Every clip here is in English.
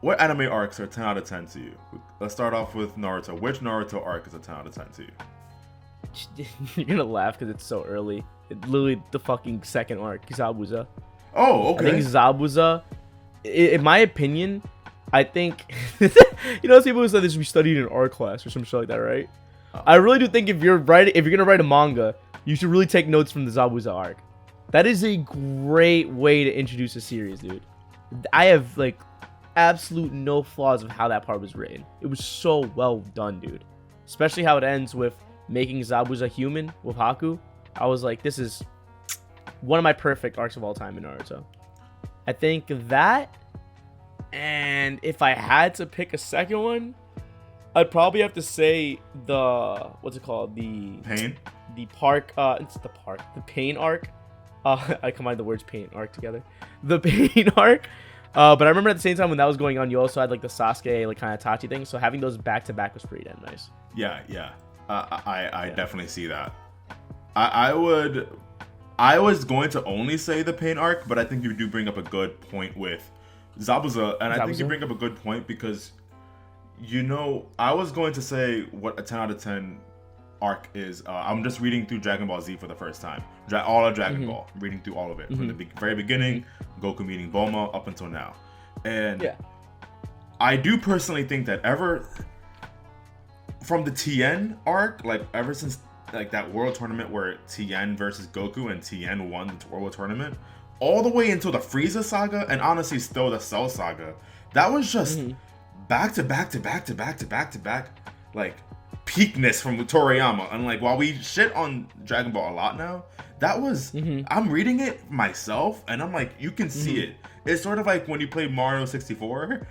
what anime arcs are 10 out of 10 to you? Let's start off with Naruto. Which Naruto arc is a 10 out of 10 to you? You're gonna laugh because it's so early. It's literally the fucking second arc, Zabuza. Oh, okay. I think Zabuza, in my opinion, I think those people who said this we studied in art class or some shit like that, right? I really do think if you're gonna write a manga, you should really take notes from the Zabuza arc. That is a great way to introduce a series, dude. I have like absolute no flaws of how that part was written. It was so well done, dude. Especially how it ends with making Zabuza human with Haku. I was like, this is one of my perfect arcs of all time in Naruto. I think that, and if I had to pick a second one, I'd probably have to say the what's it called? The Pain? The park. It's the park. The pain arc. I combined the words pain arc together. The pain arc. But I remember at the same time when that was going on, you also had like the Sasuke like kind of Tachi thing. So having those back to back was pretty damn nice. Yeah. I definitely see that. I was going to only say the pain arc, but I think you do bring up a good point with Zabuza, and I think you bring up a good point because, I was going to say what a 10 out of 10 arc is. I'm just reading through Dragon Ball Z for the first time. All of Dragon Ball. I'm reading through all of it. From the very beginning, Goku meeting Bulma, up until now. And I do personally think that from the Tien arc, like ever since like that world tournament where Tien versus Goku and Tien won the world tournament, all the way until the Frieza saga, and honestly still the Cell saga, that was just back to back to back to back to back to back, like peakness from Toriyama. And like while we shit on Dragon Ball a lot now, that was I'm reading it myself and I'm like, you can see it. It's sort of like when you play Mario 64,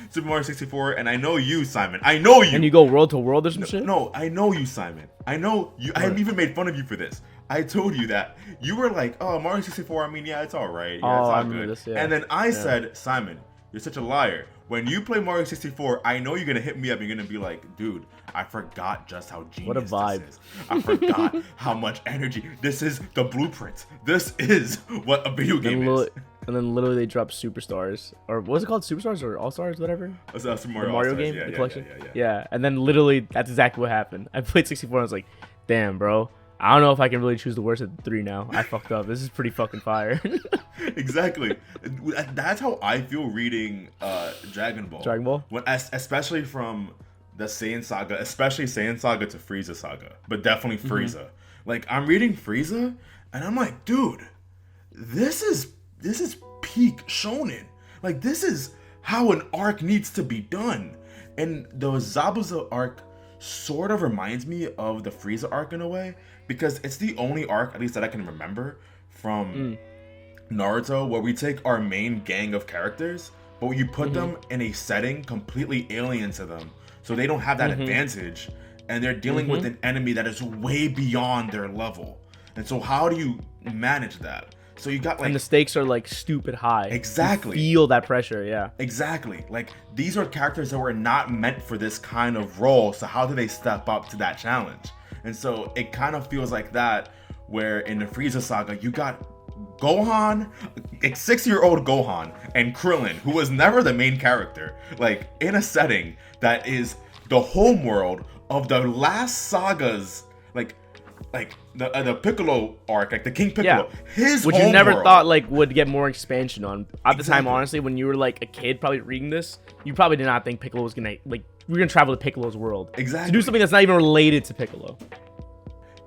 Super Mario 64, and I know you, Simon. I know you. And you go world to world or some shit? No, I know you, Simon. I know you. I even made fun of you for this. I told you that. You were like, oh, Mario 64, I mean, yeah, it's all right. Yeah, it's all good. This, yeah. And then I said, Simon, you're such a liar. When you play Mario 64, I know you're going to hit me up. You're going to be like, dude, I forgot just how genius this is. I forgot how much energy. This is the blueprint. This is what a video game is. And then literally they drop Superstars. Or what was it called? Superstars or All-Stars? Whatever? Super Mario game? Yeah, the collection? Yeah. And then literally that's exactly what happened. I played 64 and I was like, damn, bro. I don't know if I can really choose the worst of the three now. I fucked up. This is pretty fucking fire. Exactly. That's how I feel reading Dragon Ball. Dragon Ball? Especially from the Saiyan Saga, especially Saiyan Saga to Frieza Saga, but definitely Frieza. Like, I'm reading Frieza, and I'm like, dude, this is peak shonen. Like, this is how an arc needs to be done. And the Zabuza arc sort of reminds me of the Frieza arc in a way, because it's the only arc, at least that I can remember, from Naruto, where we take our main gang of characters, but you put them in a setting completely alien to them, so they don't have that advantage, and they're dealing with an enemy that is way beyond their level. And so how do you manage that? So you got like, and the stakes are like stupid high. Exactly. You feel that pressure, yeah. Exactly. Like, these are characters that were not meant for this kind of role, so how do they step up to that challenge? And so it kind of feels like that, where in the Frieza saga, you got Gohan, 6-year-old Gohan, and Krillin, who was never the main character, like, in a setting that is the home world of the last sagas, like the Piccolo arc, like the King Piccolo, his which home you never world. thought like would get more expansion on. At the time, honestly, when you were like a kid, probably reading this, you probably did not think Piccolo was gonna we're gonna travel to Piccolo's world. Exactly. To do something that's not even related to Piccolo.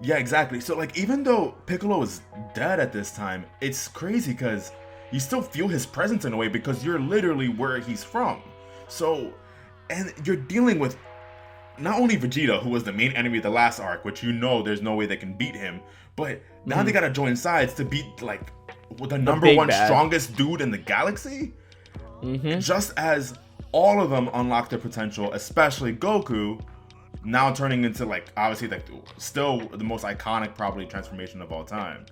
Yeah, exactly. So like, even though Piccolo is dead at this time, it's crazy because you still feel his presence in a way because you're literally where he's from. So, and you're dealing with not only Vegeta, who was the main enemy of the last arc, which there's no way they can beat him, but now they gotta join sides to beat like the number one strongest dude in the galaxy. Just as all of them unlock their potential, especially Goku, now turning into like obviously like still the most iconic probably transformation of all time.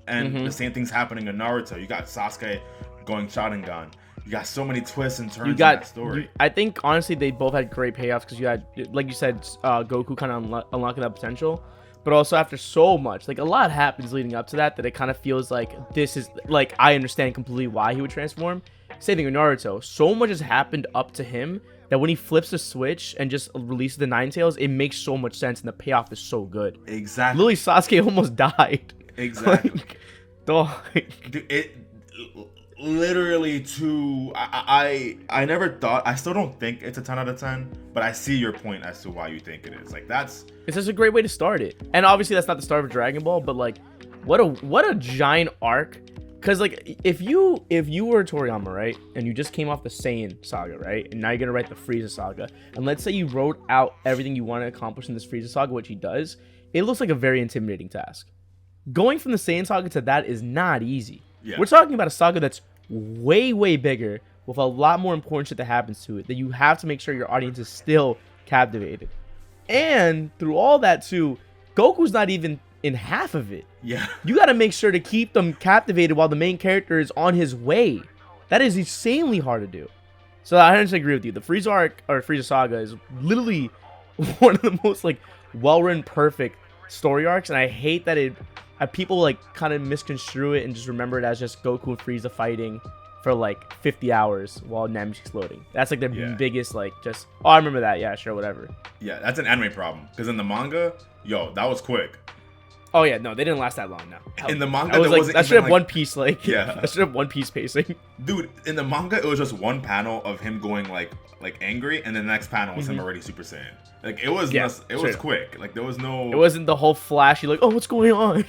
And the same thing's happening in Naruto. You got Sasuke going Sharingan. You got so many twists and turns in that story. I think honestly they both had great payoffs because you had, like you said, Goku kind of unlocking that potential, but also after so much, like a lot happens leading up to that it kind of feels like this is like I understand completely why he would transform. same thing with Naruto. So much has happened up to him that when he flips the switch and just releases the Nine Tails, it makes so much sense, and the payoff is so good. Exactly. Literally, Sasuke almost died. Exactly. Like, dog. Dude, it literally too. I never thought. I still don't think it's a 10 out of 10, but I see your point as to why you think it is. Like that's. It's just a great way to start it, and obviously that's not the start of Dragon Ball, but like, what a giant arc. Cause like if you were Toriyama, right, and you just came off the Saiyan saga, right, and now you're gonna write the Frieza saga, and let's say you wrote out everything you want to accomplish in this Frieza saga, which he does, it looks like a very intimidating task. Going from the Saiyan saga to that is not easy. Yeah. We're talking about a saga that's way bigger with a lot more important shit that happens to it that you have to make sure your audience is still captivated. And through all that too, Goku's not even in half of it. Yeah. You got to make sure to keep them captivated while the main character is on his way. That is insanely hard to do. So I 100% agree with you. The Frieza arc or Frieza saga is literally one of the most like well-written, perfect story arcs, and I hate that people like kind of misconstrue it and just remember it as just Goku and Frieza fighting for like 50 hours while Nameshi's exploding. That's like their biggest like just, oh, I remember that. Yeah, sure, whatever. Yeah, that's an anime problem. Because in the manga, that was quick. Oh yeah, no, they didn't last that long. No, In the manga, that was there like wasn't that should even, have One Piece like that should have One Piece pacing. Dude, in the manga, it was just one panel of him going like angry, and then the next panel was him already Super Saiyan. Like it was was quick. Like there was no. It wasn't the whole flashy like, oh, what's going on?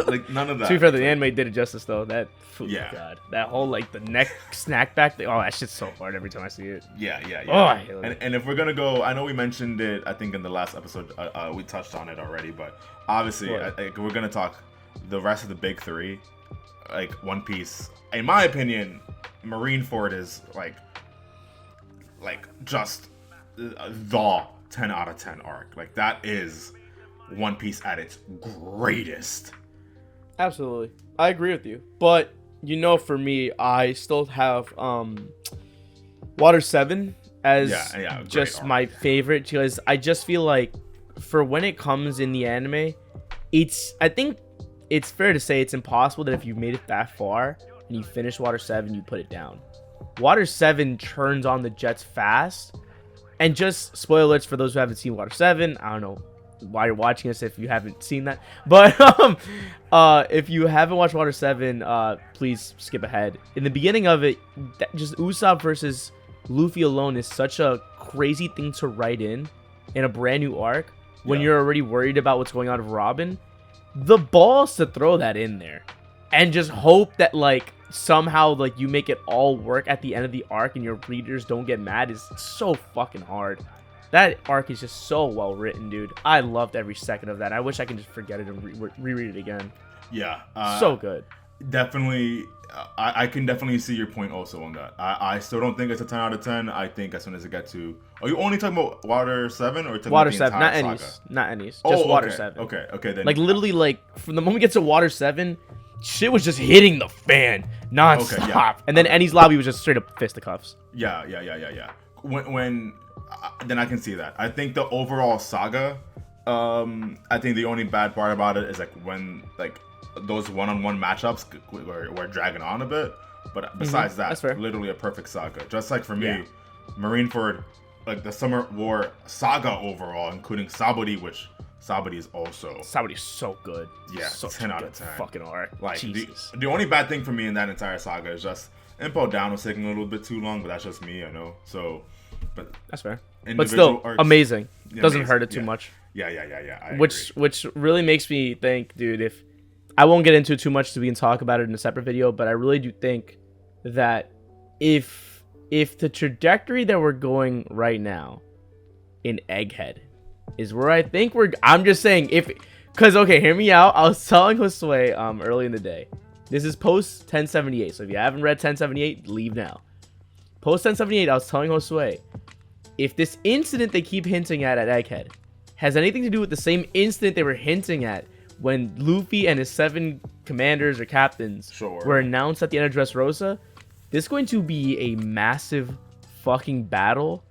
Like none of that. To be fair, the anime did it justice though. That God, that whole like the neck snack back thing. Oh, that shit's so hard every time I see it. Yeah. Oh, I hate it. And if we're gonna go, I know we mentioned it. I think in the last episode, we touched on it already. But obviously, we're gonna talk the rest of the big three, like One Piece. In my opinion, Marineford is like just the 10 out of 10 arc. Like that is One Piece at its greatest. Absolutely, I agree with you. But for me, I still have Water 7 as just my favorite, because I just feel like for when it comes in the anime, I think it's fair to say it's impossible that if you've made it that far and you finish Water 7, you put it down. Water 7 turns on the jets fast, and just spoilers for those who haven't seen Water 7. I don't know why you're watching this if you haven't seen that, but if you haven't watched Water 7, please skip ahead. In the beginning of it, just Usopp versus Luffy alone is such a crazy thing to write in a brand new arc when you're already worried about what's going on with Robin. The balls to throw that in there and just hope that like somehow like you make it all work at the end of the arc and your readers don't get mad is so fucking hard. That arc is just so well written, dude. I loved every second of that. I wish I could just forget it and reread it again. Yeah. So good. Definitely. I can definitely see your point also on that. I still don't think it's a 10 out of 10. I think as soon as it gets to... Are you only talking about Water 7 or Water 7, not saga? Ennies. Not Ennies. Just Water 7. Okay, then. Like literally like from the moment it gets to Water 7, shit was just hitting the fan non-stop. Okay, yeah. And then Ennies lobby was just straight up fisticuffs. Yeah. When then I can see that. I think the overall saga, I think the only bad part about it is like when like those one-on-one matchups were dragging on a bit. But besides that, literally a perfect saga. Just like for me, Marineford, like the Summer War saga overall, including Sabaody, which Sabaody is also... Sabaody's so good. Yeah, so 10 out of 10. Fucking arc. Like, Jesus. The only bad thing for me in that entire saga is just Impel Down was taking a little bit too long, but that's just me, I know. So, but... That's fair. But still, amazing. Doesn't hurt it too much. Yeah. Which really makes me think, dude, if... I won't get into it too much so we can talk about it in a separate video, but I really do think that if the trajectory that we're going right now in Egghead is where I think I'm just saying because okay, hear me out. I was telling Josue early in the day. This is post 1078, so if you haven't read 1078, leave now. Post 1078, I was telling Josue, if this incident they keep hinting at Egghead has anything to do with the same incident they were hinting at when Luffy and his 7 commanders or captains were announced at the end of Dressrosa, this is going to be a massive fucking battle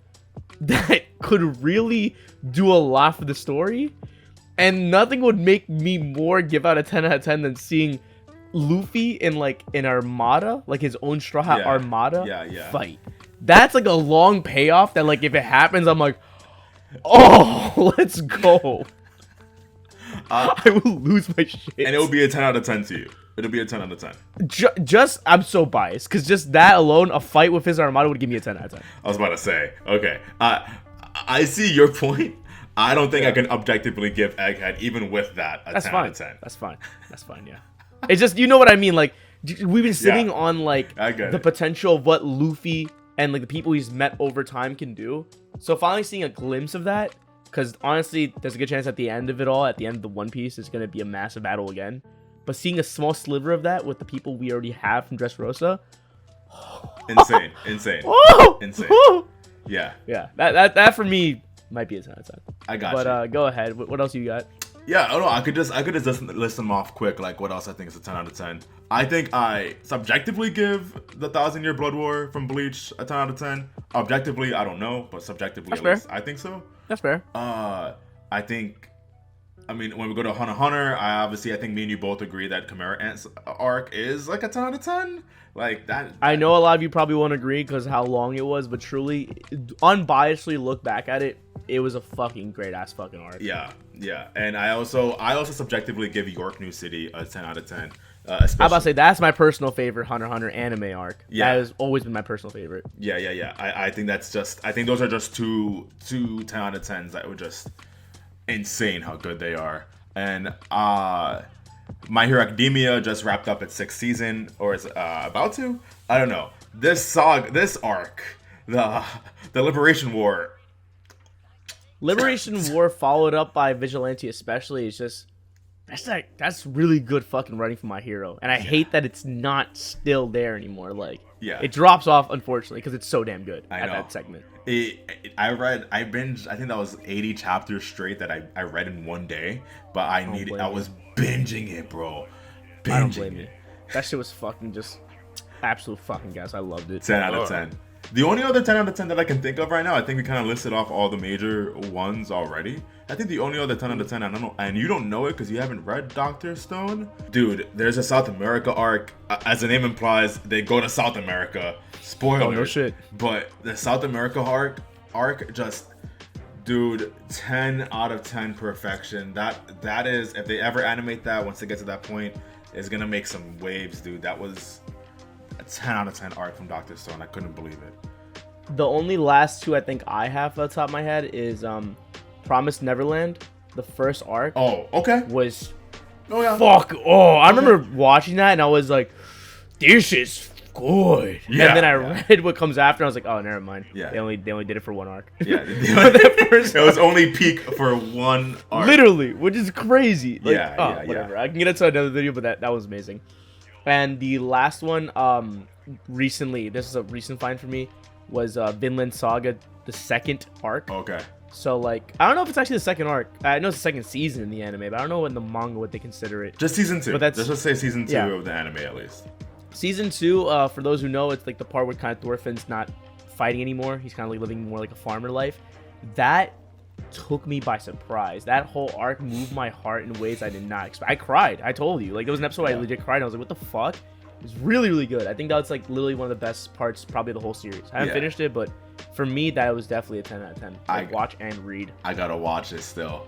that could really do a lot for the story, and nothing would make me more give out a 10 out of 10 than seeing Luffy in Armada, like his own Straw Hat Armada fight. That's like a long payoff that like if it happens, I'm like, oh, let's go. I will lose my shit. And it will be a 10 out of 10 to you. It'll be a 10 out of 10. Just I'm so biased because just that alone, a fight with his Armada would give me a 10 out of 10. I was about to say, okay. I see your point. I don't think I can objectively give Egghead, even with that, a 10 out of 10. That's fine. Yeah. It's just, you know what I mean? Like, we've been sitting on, like, the potential of what Luffy and, like, the people he's met over time can do. So finally seeing a glimpse of that, because honestly, there's a good chance at the end of it all, at the end of the One Piece, is going to be a massive battle again. But seeing a small sliver of that with the people we already have from Dressrosa. Insane. Insane. Yeah. Yeah. That for me might be a 10 out of 10. I got you. But go ahead. What else you got? Yeah, I don't know. I could just list them off quick. Like what else I think is a 10 out of 10. I think I subjectively give the 1,000-Year Blood War from Bleach a 10 out of 10. Objectively, I don't know, but subjectively, That's at fair. least I think so. That's fair. I think. I mean, when we go to Hunter x Hunter, I think me and you both agree that Chimera Ant's arc is like a 10 out of 10. Like that. I know a lot of you probably won't agree because how long it was, but truly, unbiasedly look back at it, it was a fucking great ass fucking arc. Yeah. And I also subjectively give York New City a 10 out of 10. I'm about to say that's my personal favorite Hunter x Hunter anime arc. Yeah. That has always been my personal favorite. Yeah. I think those are just two 10 out of 10s that were just insane how good they are. And My Hero Academia just wrapped up its 6th season, or is about to. I don't know. This arc, the Liberation War. Liberation War followed up by Vigilante, especially, is just that's really good fucking writing for My Hero, and I hate that it's not still there anymore. Like, it drops off unfortunately because it's so damn good at that segment. I binged. I think that was 80 chapters straight that I read in one day, but I was binging it, bro. I don't blame you. That shit was fucking just absolute fucking gas. I loved it. 10 out of 10. The only other 10 out of 10 that I can think of right now, I think we kind of listed off all the major ones already. I think the only other 10 out of 10, I don't know, and you don't know it because you haven't read Dr. Stone. Dude, there's a South America arc. As the name implies, they go to South America. Spoiler. Oh, no shit. But the South America arc just, dude, 10 out of 10 perfection. That is, if they ever animate that, once they get to that point, is going to make some waves, dude. That was a 10 out of 10 arc from Dr. Stone. I couldn't believe it. The only last two I think I have at the top of my head is Promised Neverland. The first arc. Oh, okay. Was fuck. Oh, I remember watching that and I was like, this is good. Yeah. And then I read what comes after. And I was like, oh, never mind. Yeah. They only did it for one arc. Yeah. It was only peak for one arc. Literally, which is crazy. Like, whatever. Yeah. I can get into another video, but that was amazing. And the last one, recently, this is a recent find for me, was Vinland Saga, the second arc. Okay. So, like, I don't know if it's actually the second arc. I know it's the second season in the anime, but I don't know in the manga what they consider it. Just season 2. But let's just say season 2 of the anime at least. Season 2, for those who know, it's like the part where kind of Thorfinn's not fighting anymore. He's kind of like living more like a farmer life. That took me by surprise. That whole arc moved my heart in ways I did not expect. I cried. I told you. Like, there was an episode I legit cried. And I was like, what the fuck? It was really, really good. I think that was like literally one of the best parts, probably the whole series. I haven't finished it, but for me, that was definitely a 10 out of 10. Like, watch and read. I gotta watch it still.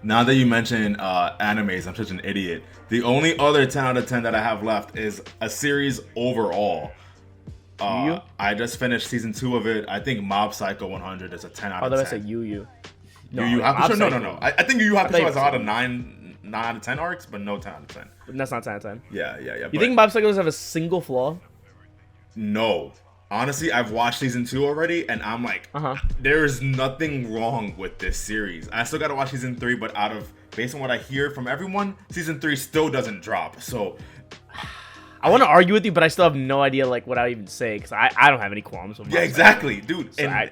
Now that you mention animes, I'm such an idiot. The only other 10 out of 10 that I have left is a series overall. I just finished season 2 of it. I think Mob Psycho 100 is a 10 out of 10. I thought I said Yu Yu. No, Yu Yu Hakusho? No. I think Yu Yu Hakusho has a lot of 9 out of 10 arcs, but no 10 out of 10. But that's not 10 out of 10. Yeah. You think Mob Psycho doesn't have a single flaw? No. Honestly, I've watched season 2 already, and I'm like, there's nothing wrong with this series. I still gotta watch season 3, but based on what I hear from everyone, season 3 still doesn't drop. So I want to argue with you, but I still have no idea like what I would even say because I don't have any qualms with. Yeah, exactly, dude. So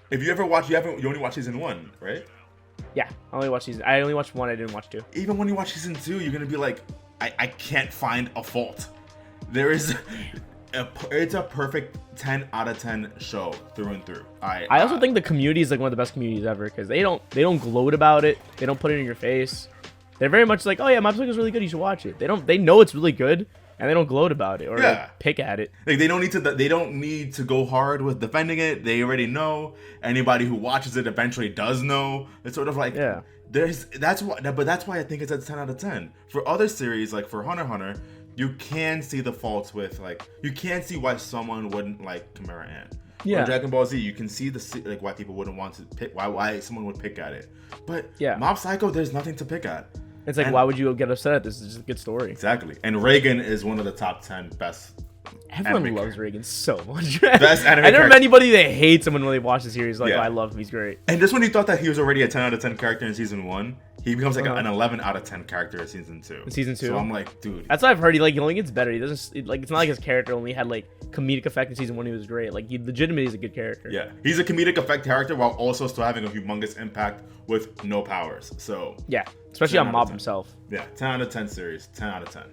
if you ever watch, you only watch season 1, right? Yeah, I only watched 1. I didn't watch 2. Even when you watch season 2, you're gonna be like, I can't find a fault. There is. It's a perfect 10 out of 10 show through and through. I also think the community is like one of the best communities ever because they don't gloat about it. They don't put it in your face. They're very much like, oh yeah, Mob Psycho is really good. You should watch it. They know it's really good, and they don't gloat about it or like, pick at it. Like they don't need to go hard with defending it. They already know. Anybody who watches it eventually does know. It's sort of like that's why I think it's a 10 out of 10. For other series like for Hunter x Hunter, you can see the faults with like you can see why someone wouldn't like Chimera Ant. Yeah. Or Dragon Ball Z, you can see like why people wouldn't want to pick why someone would pick at it. But Mob Psycho, there's nothing to pick at. It's like, why would you get upset at this? It's just a good story. Exactly. And Reagan is one of the top 10 best. Everyone loves Reagan so much. Best anime I never met anybody that hates him when they watch the series. Like, I love him. He's great. And just when you thought that he was already a 10 out of 10 character in season 1, he becomes like an 11 out of 10 character in season 2. In season 2. So I'm like, dude. That's what I've heard. He only gets better. He doesn't like. It's not like his character only had like comedic effect in season 1. He was great. Like he legitimately is a good character. Yeah, he's a comedic effect character while also still having a humongous impact with no powers. So yeah, especially on Mob himself. Yeah, 10 out of 10 series. 10 out of 10.